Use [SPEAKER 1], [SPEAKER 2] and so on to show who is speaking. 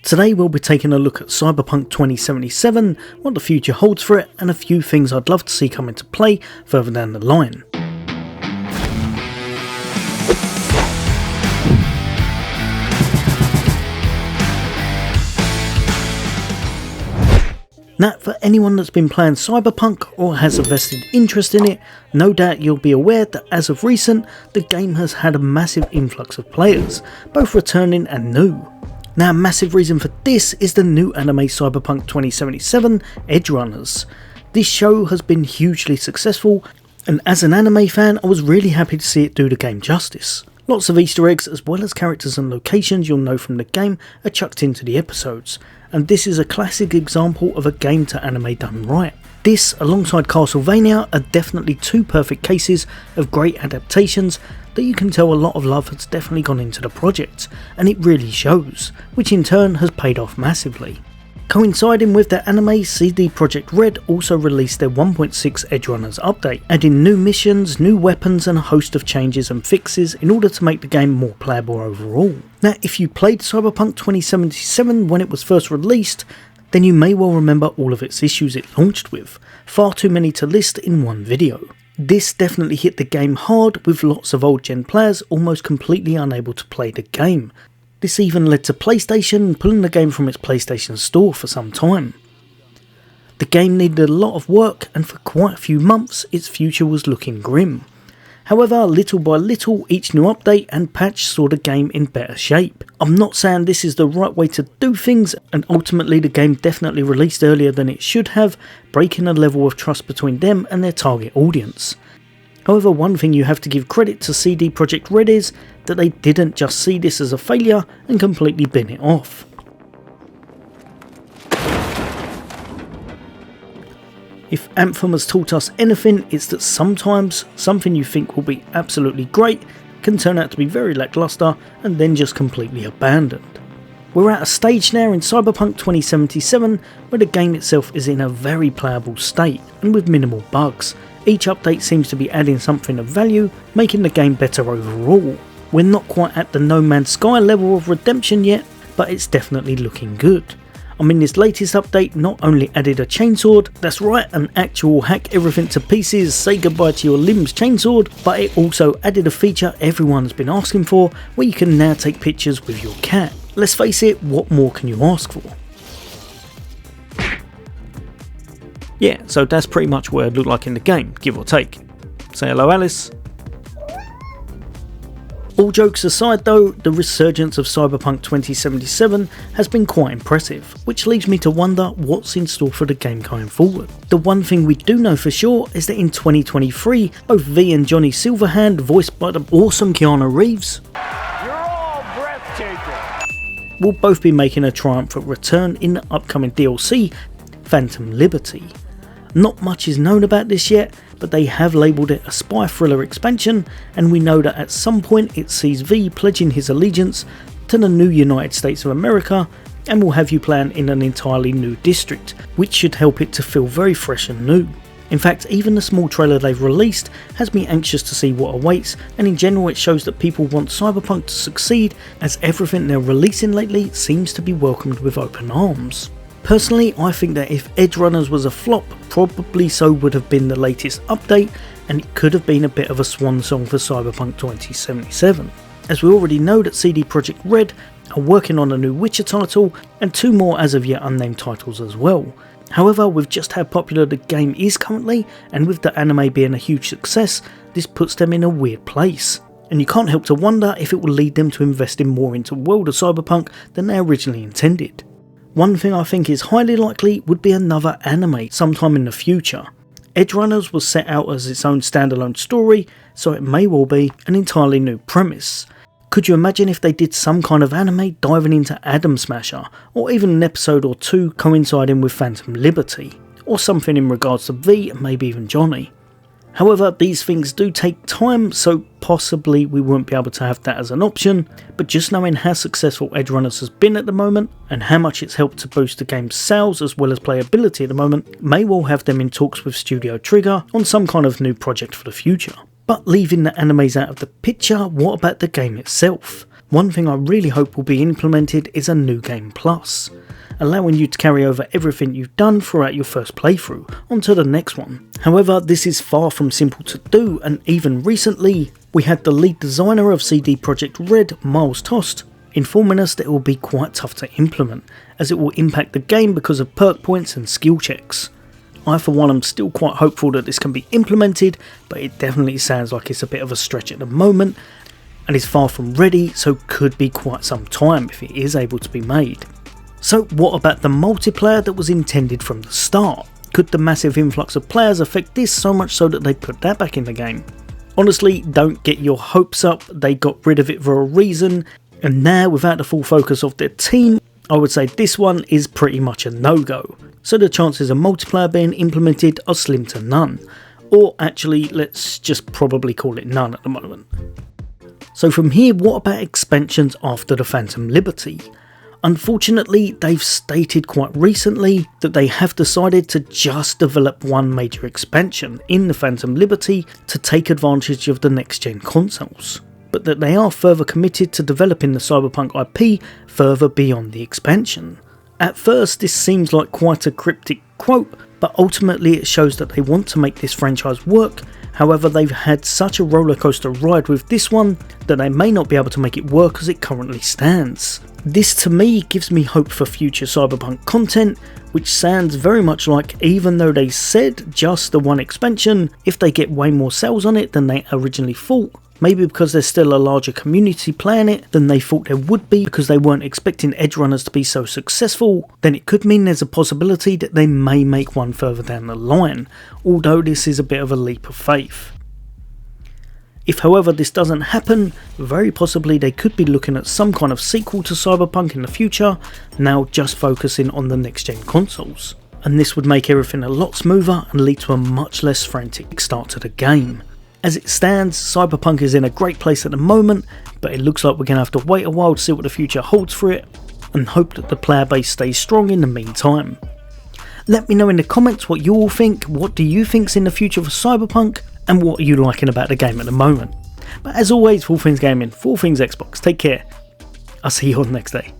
[SPEAKER 1] Today we'll be taking a look at Cyberpunk 2077, what the future holds for it, and a few things I'd love to see come into play further down the line. Now, for anyone that's been playing Cyberpunk or has a vested interest in it, no doubt you'll be aware that as of recent, the game has had a massive influx of players, both returning and new. Now, a massive reason for this is the new anime Cyberpunk 2077, Edgerunners. This show has been hugely successful, and as an anime fan, I was really happy to see it do the game justice. Lots of Easter eggs as well as characters and locations you'll know from the game are chucked into the episodes, and this is a classic example of a game to anime done right. This, alongside Castlevania, are definitely two perfect cases of great adaptations that you can tell a lot of love has definitely gone into the project, and it really shows, which in turn has paid off massively. Coinciding with their anime, CD Projekt Red also released their 1.6 Edgerunners update, adding new missions, new weapons and a host of changes and fixes in order to make the game more playable overall. Now, if you played Cyberpunk 2077 when it was first released, then you may well remember all of its issues it launched with, far too many to list in one video. This definitely hit the game hard, with lots of old gen players almost completely unable to play the game. This even led to PlayStation pulling the game from its PlayStation store for some time. The game needed a lot of work, and for quite a few months its future was looking grim. However, little by little, each new update and patch saw the game in better shape. I'm not saying this is the right way to do things, and ultimately the game definitely released earlier than it should have, breaking a level of trust between them and their target audience. However, one thing you have to give credit to CD Projekt Red is that they didn't just see this as a failure and completely bin it off. If Anthem has taught us anything, it's that sometimes something you think will be absolutely great can turn out to be very lackluster and then just completely abandoned. We're at a stage now in Cyberpunk 2077 where the game itself is in a very playable state and with minimal bugs. Each update seems to be adding something of value, making the game better overall. We're not quite at the No Man's Sky level of redemption yet, but it's definitely looking good. I mean, this latest update not only added a chainsword, that's right, an actual hack everything to pieces, say goodbye to your limbs chainsword, but it also added a feature everyone's been asking for, where you can now take pictures with your cat. Let's face it, what more can you ask for? Yeah, so that's pretty much what it looked like in the game, give or take. Say hello, Alice. All jokes aside though, the resurgence of Cyberpunk 2077 has been quite impressive, which leaves me to wonder what's in store for the game going forward. The one thing we do know for sure is that in 2023, both V and Johnny Silverhand, voiced by the awesome Keanu Reeves, will both be making a triumphant return in the upcoming DLC, Phantom Liberty. Not much is known about this yet, but they have labelled it a spy thriller expansion, and we know that at some point it sees V pledging his allegiance to the new United States of America and will have you playing in an entirely new district, which should help it to feel very fresh and new. In fact, even the small trailer they've released has me anxious to see what awaits, and in general it shows that people want Cyberpunk to succeed, as everything they're releasing lately seems to be welcomed with open arms. Personally, I think that if Edgerunners was a flop, probably so would have been the latest update, and it could have been a bit of a swan song for Cyberpunk 2077. As we already know that CD Projekt Red are working on a new Witcher title, and two more as of yet unnamed titles as well. However, with just how popular the game is currently, and with the anime being a huge success, this puts them in a weird place. And you can't help to wonder if it will lead them to investing more into the world of Cyberpunk than they originally intended. One thing I think is highly likely would be another anime sometime in the future. Edgerunners was set out as its own standalone story, so it may well be an entirely new premise. Could you imagine if they did some kind of anime diving into Atom Smasher, or even an episode or two coinciding with Phantom Liberty, or something in regards to V and maybe even Johnny? However, these things do take time, so possibly we won't be able to have that as an option, but just knowing how successful Edgerunners has been at the moment, and how much it's helped to boost the game's sales as well as playability at the moment, may well have them in talks with Studio Trigger on some kind of new project for the future. But leaving the animes out of the picture, what about the game itself? One thing I really hope will be implemented is a New Game Plus, allowing you to carry over everything you've done throughout your first playthrough onto the next one. However, this is far from simple to do, and even recently, we had the lead designer of CD Projekt Red, Miles Tost, informing us that it will be quite tough to implement, as it will impact the game because of perk points and skill checks. I for one am still quite hopeful that this can be implemented, but it definitely sounds like it's a bit of a stretch at the moment, and is far from ready, so could be quite some time if it is able to be made. So what about the multiplayer that was intended from the start? Could the massive influx of players affect this so much so that they put that back in the game? Honestly, don't get your hopes up, they got rid of it for a reason, and now without the full focus of their team, I would say this one is pretty much a no-go. So the chances of multiplayer being implemented are slim to none. Or actually, let's just probably call it none at the moment. So from here, what about expansions after the Phantom Liberty? Unfortunately, they've stated quite recently that they have decided to just develop one major expansion in the Phantom Liberty to take advantage of the next gen consoles, but that they are further committed to developing the Cyberpunk IP further beyond the expansion. At first this seems like quite a cryptic quote, but ultimately it shows that they want to make this franchise work. However, they've had such a rollercoaster ride with this one that they may not be able to make it work as it currently stands. This to me gives me hope for future Cyberpunk content, which sounds very much like, even though they said just the one expansion, if they get way more sales on it than they originally thought, maybe because there's still a larger community playing it than they thought there would be because they weren't expecting Edgerunners to be so successful, then it could mean there's a possibility that they may make one further down the line, although this is a bit of a leap of faith. If however this doesn't happen, very possibly they could be looking at some kind of sequel to Cyberpunk in the future, now just focusing on the next gen consoles. And this would make everything a lot smoother and lead to a much less frantic start to the game. As it stands, Cyberpunk is in a great place at the moment, but it looks like we're going to have to wait a while to see what the future holds for it, and hope that the player base stays strong in the meantime. Let me know in the comments what you all think. What do you think's in the future for Cyberpunk, and what are you liking about the game at the moment? But as always, for all things gaming, for all things Xbox, take care. I'll see you all next day.